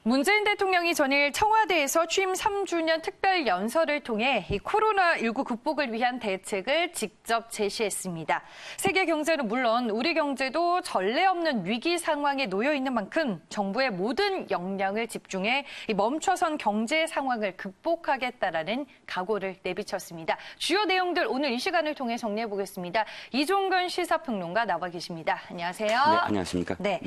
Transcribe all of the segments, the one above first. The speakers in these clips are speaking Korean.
문재인 대통령이 전일 청와대에서 취임 3주년 특별 연설을 통해 이 코로나19 극복을 위한 대책을 직접 제시했습니다. 세계 경제는 물론 우리 경제도 전례 없는 위기 상황에 놓여 있는 만큼 정부의 모든 역량을 집중해 이 멈춰선 경제 상황을 극복하겠다라는 각오를 내비쳤습니다. 주요 내용들 오늘 이 시간을 통해 정리해 보겠습니다. 이종근 시사평론가 나와 계십니다. 안녕하세요. 네, 안녕하십니까. 네,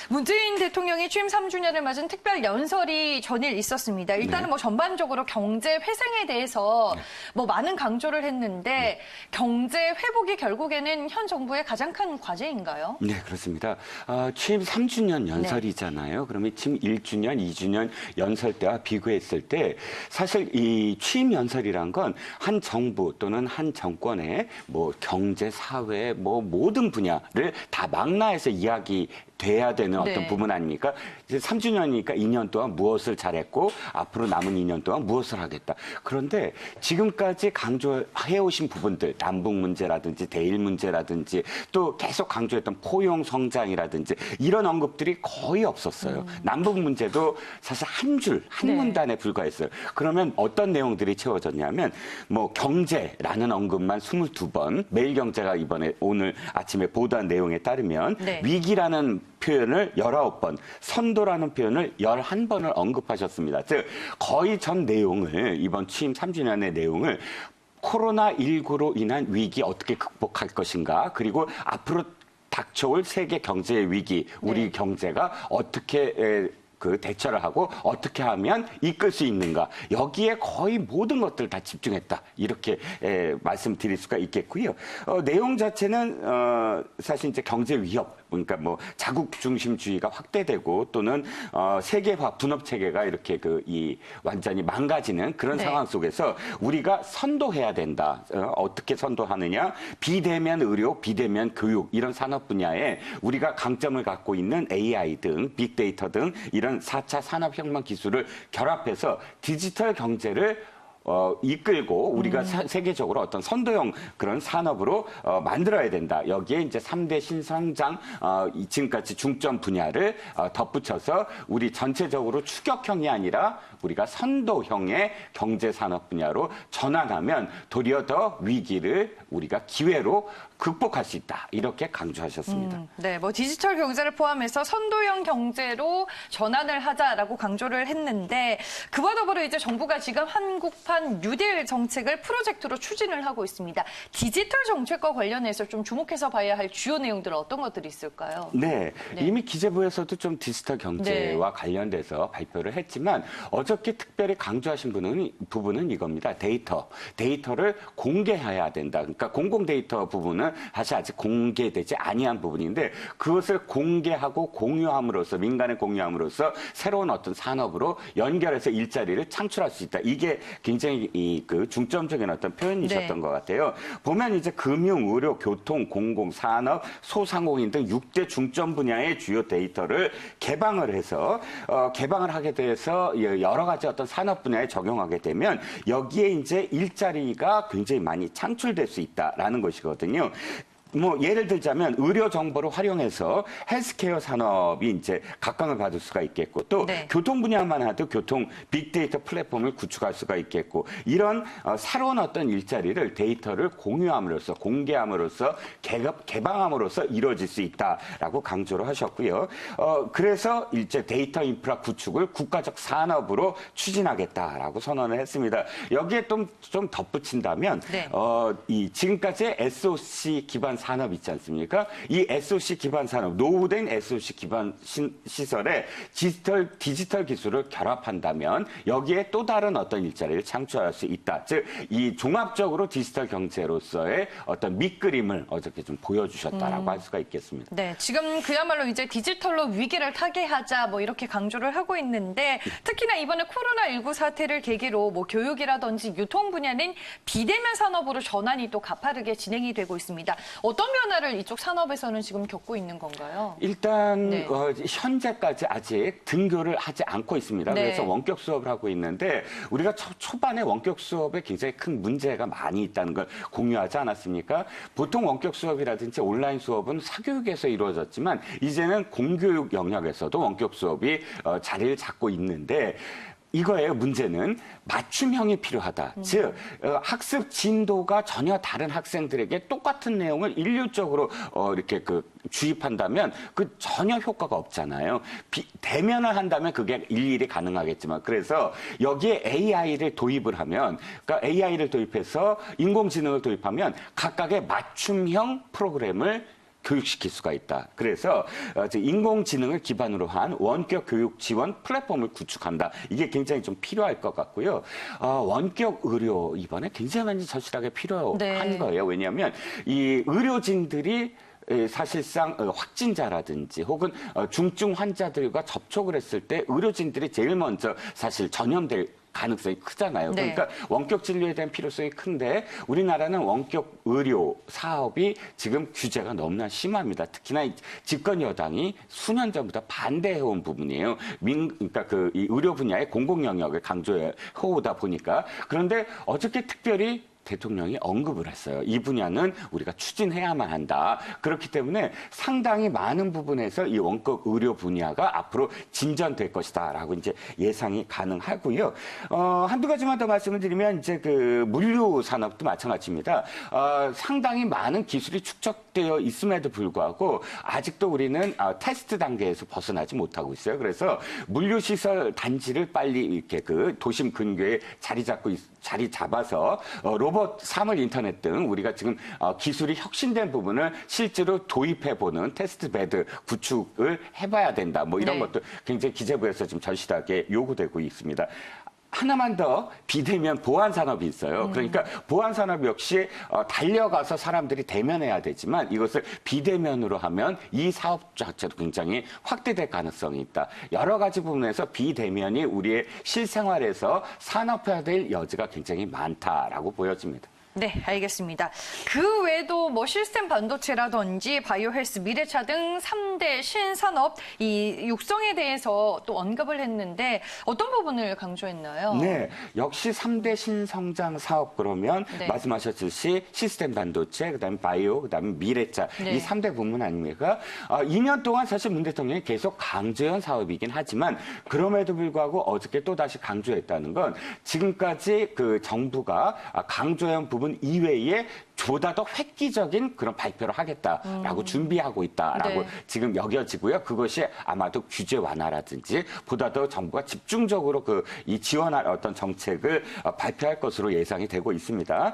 문재인 대통령이 취임 3주년을 맞은 특별 연설이 전일 있었습니다. 일단은 뭐 전반적으로 경제 회생에 대해서 뭐 많은 강조를 했는데 경제 회복이 결국에는 현 정부의 가장 큰 과제인가요? 네, 그렇습니다. 취임 3주년 연설이잖아요. 그러면 취임 1주년, 2주년 연설 때와 비교했을 때 사실 이 취임 연설이란 건 한 정부 또는 한 정권의 뭐 경제, 사회, 뭐 모든 분야를 다 망라해서 돼야 되는 어떤 부분 아닙니까? 이제 3주년이니까 2년 동안 무엇을 잘했고 앞으로 남은 2년 동안 무엇을 하겠다. 그런데 지금까지 강조해오신 부분들, 남북 문제라든지 대일 문제라든지 또 계속 강조했던 포용 성장이라든지 이런 언급들이 거의 없었어요. 남북 문제도 사실 한 문단에 불과했어요. 그러면 어떤 내용들이 채워졌냐면 뭐 경제라는 언급만 22번, 매일경제가 오늘 아침에 보도한 내용에 따르면 위기라는 표현을 19번, 선도라는 표현을 11번을 언급하셨습니다. 즉 거의 전 내용을 이번 취임 3주년의 내용을 코로나19로 인한 위기 어떻게 극복할 것인가, 그리고 앞으로 닥쳐올 세계 경제의 위기, 우리 경제가 어떻게 대처를 하고 어떻게 하면 이끌 수 있는가, 여기에 거의 모든 것들을 다 집중했다, 이렇게 말씀드릴 수가 있겠고요. 내용 자체는 사실 이제 경제 위협, 그러니까 뭐 자국 중심주의가 확대되고 또는 세계화 분업 체계가 이렇게 완전히 망가지는 그런 상황 속에서 우리가 선도해야 된다. 어떻게 선도하느냐? 비대면 의료, 비대면 교육 이런 산업 분야에 우리가 강점을 갖고 있는 AI 등 빅데이터 등 이런 4차 산업혁명 기술을 결합해서 디지털 경제를 이끌고 우리가 세계적으로 어떤 선도형 그런 산업으로 만들어야 된다. 여기에 이제 3대 신성장, 지금까지 중점 분야를 덧붙여서 우리 전체적으로 추격형이 아니라 우리가 선도형의 경제 산업 분야로 전환하면 도리어 더 위기를 우리가 기회로 극복할 수 있다, 이렇게 강조하셨습니다. 네, 뭐 디지털 경제를 포함해서 선도형 경제로 전환을 하자라고 강조를 했는데, 그와 더불어 이제 정부가 지금 한국판 뉴딜 정책을 프로젝트로 추진을 하고 있습니다. 디지털 정책과 관련해서 좀 주목해서 봐야 할 주요 내용들은 어떤 것들이 있을까요? 네, 이미 기재부에서도 좀 디지털 경제와 관련돼서 발표를 했지만 어저께 특별히 강조하신 부분은 이겁니다. 데이터를 공개해야 된다. 그러니까 공공 데이터 부분은 사실 아직 공개되지 아니한 부분인데, 그것을 공개하고 공유함으로써, 민간에 공유함으로써 새로운 어떤 산업으로 연결해서 일자리를 창출할 수 있다. 이게 굉장히 중점적인 어떤 표현이셨던 것 같아요. 보면 이제 금융, 의료, 교통, 공공, 산업, 소상공인 등 6대 중점 분야의 주요 데이터를 개방을 해서 개방을 하게 돼서 여러 가지 어떤 산업 분야에 적용하게 되면 여기에 이제 일자리가 굉장히 많이 창출될 수 있다라는 것이거든요. 뭐 예를 들자면 의료 정보를 활용해서 헬스케어 산업이 이제 각광을 받을 수가 있겠고, 또 교통 분야만 하도 교통 빅데이터 플랫폼을 구축할 수가 있겠고, 이런 새로운 어떤 일자리를 데이터를 공유함으로써, 공개함으로써, 개방함으로써 이루어질 수 있다라고 강조를 하셨고요. 그래서 이제 데이터 인프라 구축을 국가적 산업으로 추진하겠다라고 선언을 했습니다. 여기에 좀 덧붙인다면 이 지금까지의 SOC 기반 산업 있지 않습니까? 이 SOC 기반 산업, 노후된 SOC 기반 시설에 디지털 기술을 결합한다면 여기에 또 다른 어떤 일자리를 창출할 수 있다. 즉, 이 종합적으로 디지털 경제로서의 어떤 밑그림을 어저께 좀 보여주셨다라고 할 수가 있겠습니다. 네, 지금 그야말로 이제 디지털로 위기를 타개하자 뭐 이렇게 강조를 하고 있는데, 특히나 이번에 코로나19 사태를 계기로 뭐 교육이라든지 유통 분야는 비대면 산업으로 전환이 또 가파르게 진행이 되고 있습니다. 어떤 변화를 이쪽 산업에서는 지금 겪고 있는 건가요? 일단 네. 현재까지 아직 등교를 하지 않고 있습니다. 네. 그래서 원격 수업을 하고 있는데 우리가 초반에 원격 수업에 굉장히 큰 문제가 많이 있다는 걸 공유하지 않았습니까? 보통 원격 수업이라든지 온라인 수업은 사교육에서 이루어졌지만 이제는 공교육 영역에서도 원격 수업이 자리를 잡고 있는데 이거예요. 문제는 맞춤형이 필요하다. 즉 학습 진도가 전혀 다른 학생들에게 똑같은 내용을 일률적으로 이렇게 주입한다면 그 전혀 효과가 없잖아요. 대면을 한다면 그게 일일이 가능하겠지만 그래서 여기에 AI를 도입을 하면 그러니까 AI를 도입해서 인공지능을 도입하면 각각의 맞춤형 프로그램을 교육시킬 수가 있다. 그래서 인공지능을 기반으로 한 원격 교육 지원 플랫폼을 구축한다. 이게 굉장히 좀 필요할 것 같고요. 원격 의료 이번에 굉장히 많이 절실하게 필요한 네. 거예요. 왜냐하면 이 의료진들이 사실상 확진자라든지 혹은 중증 환자들과 접촉을 했을 때 의료진들이 제일 먼저 사실 전염될 가능성이 크잖아요. 네. 그러니까 원격 진료에 대한 필요성이 큰데 우리나라는 원격 의료 사업이 지금 규제가 너무나 심합니다. 특히나 집권 여당이 수년 전부터 반대해온 부분이에요. 그러니까 이 의료 분야의 공공 영역을 강조해 오다 보니까 그런데 어저께 특별히 대통령이 언급을 했어요. 이 분야는 우리가 추진해야만 한다. 그렇기 때문에 상당히 많은 부분에서 이 원격 의료 분야가 앞으로 진전될 것이다라고 이제 예상이 가능하고요. 한두 가지만 더 말씀을 드리면 이제 물류 산업도 마찬가지입니다. 상당히 많은 기술이 축적되어 있음에도 불구하고 아직도 우리는 테스트 단계에서 벗어나지 못하고 있어요. 그래서 물류 시설 단지를 빨리 이렇게 도심 근교에 자리 잡아서 로봇 사물 인터넷 등 우리가 지금 기술이 혁신된 부분을 실제로 도입해보는 테스트 베드 구축을 해봐야 된다. 뭐 이런 네. 것도 굉장히 기재부에서 지금 절실하게 요구되고 있습니다. 하나만 더 비대면 보안 산업이 있어요. 그러니까 보안 산업 역시 달려가서 사람들이 대면해야 되지만 이것을 비대면으로 하면 이 사업 자체도 굉장히 확대될 가능성이 있다. 여러 가지 부분에서 비대면이 우리의 실생활에서 산업화될 여지가 굉장히 많다라고 보여집니다. 네, 알겠습니다. 그 외에도 시스템 반도체라든지 바이오 헬스, 미래차 등 3대 신산업 이 육성에 대해서 또 언급을 했는데 어떤 부분을 강조했나요? 네, 역시 3대 신성장 사업 그러면 네. 말씀하셨듯이 시스템 반도체, 그다음에 바이오, 그다음에 미래차 네. 이 3대 부문 아닙니까? 2년 동안 사실 문 대통령이 계속 강조한 사업이긴 하지만 그럼에도 불구하고 어저께 또 다시 강조했다는 건 지금까지 정부가 강조한 부분 이외에 보다 더 획기적인 그런 발표를 하겠다라고 준비하고 있다라고 네. 지금 여겨지고요. 그것이 아마도 규제 완화라든지 보다 더 정부가 집중적으로 이 지원할 어떤 정책을 발표할 것으로 예상이 되고 있습니다.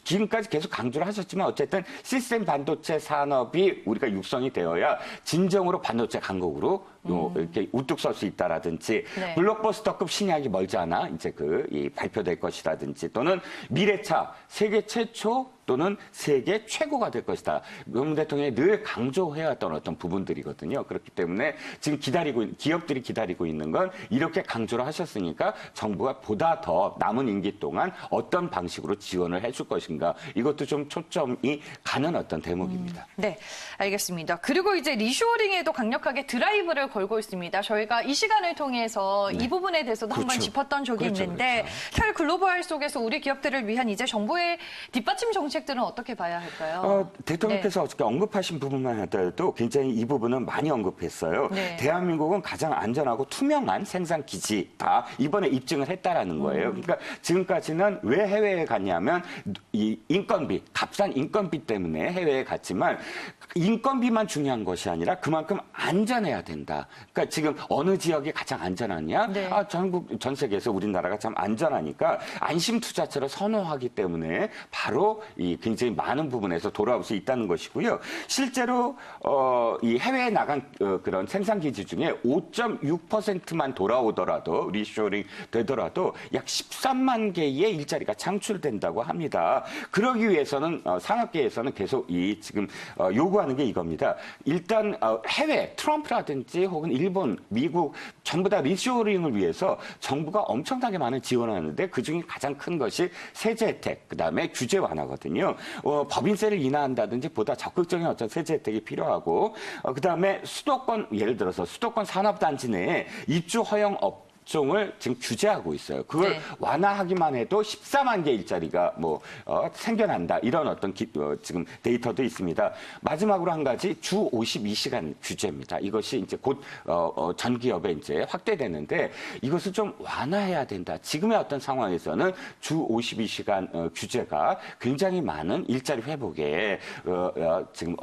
지금까지 계속 강조를 하셨지만 어쨌든 시스템 반도체 산업이 우리가 육성이 되어야 진정으로 반도체 강국으로 이렇게 우뚝 설 수 있다라든지 네. 블록버스터급 신약이 멀지 않아 이제 이 발표될 것이라든지 또는 미래차 세계 최초 또는 세계 최고가 될 것이다. 문 대통령이 늘 강조해왔던 어떤 부분들이거든요. 그렇기 때문에 지금 기업들이 기다리고 있는 건 이렇게 강조를 하셨으니까 정부가 보다 더 남은 임기 동안 어떤 방식으로 지원을 해줄 것인가 이것도 좀 초점이 가는 어떤 대목입니다. 네, 알겠습니다. 그리고 이제 리쇼어링에도 강력하게 드라이브를 걸고 있습니다. 저희가 이 시간을 통해서 이 부분에 대해서도 한번 그렇죠. 짚었던 적이 그렇죠, 있는데 현 글로벌 속에서 우리 기업들을 위한 이제 정부의 뒷받침 정책들은 어떻게 봐야 할까요? 대통령께서 어저께 언급하신 부분만 하더라도 굉장히 이 부분은 많이 언급했어요. 네. 대한민국은 가장 안전하고 투명한 생산 기지다. 이번에 입증을 했다라는 거예요. 그러니까 지금까지는 왜 해외에 갔냐면 이 인건비, 값싼 인건비 때문에 해외에 갔지만 인건비만 중요한 것이 아니라 그만큼 안전해야 된다. 그러니까 지금 어느 지역이 가장 안전하냐? 네. 전 세계에서 우리나라가 참 안전하니까 안심 투자처를 선호하기 때문에 바로 이 굉장히 많은 부분에서 돌아올 수 있다는 것이고요. 실제로 이 해외에 나간 그런 생산 기지 중에 5.6%만 돌아오더라도 리쇼링 되더라도 약 13만 개의 일자리가 창출된다고 합니다. 그러기 위해서는 산업계에서는 계속 지금 요구하는 게 이겁니다. 일단 해외 트럼프라든지 혹은 일본, 미국 전부 다 리쇼링을 위해서 정부가 엄청나게 많은 지원을 하는데 그중에 가장 큰 것이 세제 혜택, 그다음에 규제 완화거든요. 법인세를 인하한다든지 보다 적극적인 어떤 세제 혜택이 필요하고 그다음에 수도권 예를 들어서 수도권 산업단지 내에 입주 허용 업종을 지금 규제하고 있어요. 그걸 네. 완화하기만 해도 14만 개 일자리가 생겨난다. 이런 어떤 지금 데이터도 있습니다. 마지막으로 한 가지 주 52시간 규제입니다. 이것이 이제 곧 전 기업에 이제 확대되는데 이것을 좀 완화해야 된다. 지금의 어떤 상황에서는 주 52시간 규제가 굉장히 많은 일자리 회복에 지금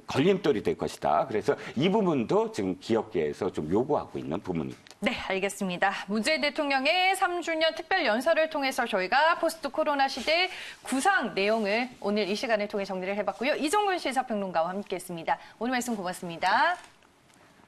걸림돌이 될 것이다. 그래서 이 부분도 지금 기업계에서 좀 요구하고 있는 부분입니다. 네, 알겠습니다. 문재인 대통령의 3주년 특별 연설을 통해서 저희가 포스트 코로나 시대 구상 내용을 오늘 이 시간을 통해 정리를 해봤고요. 이종근 시사평론가와 함께했습니다. 오늘 말씀 고맙습니다.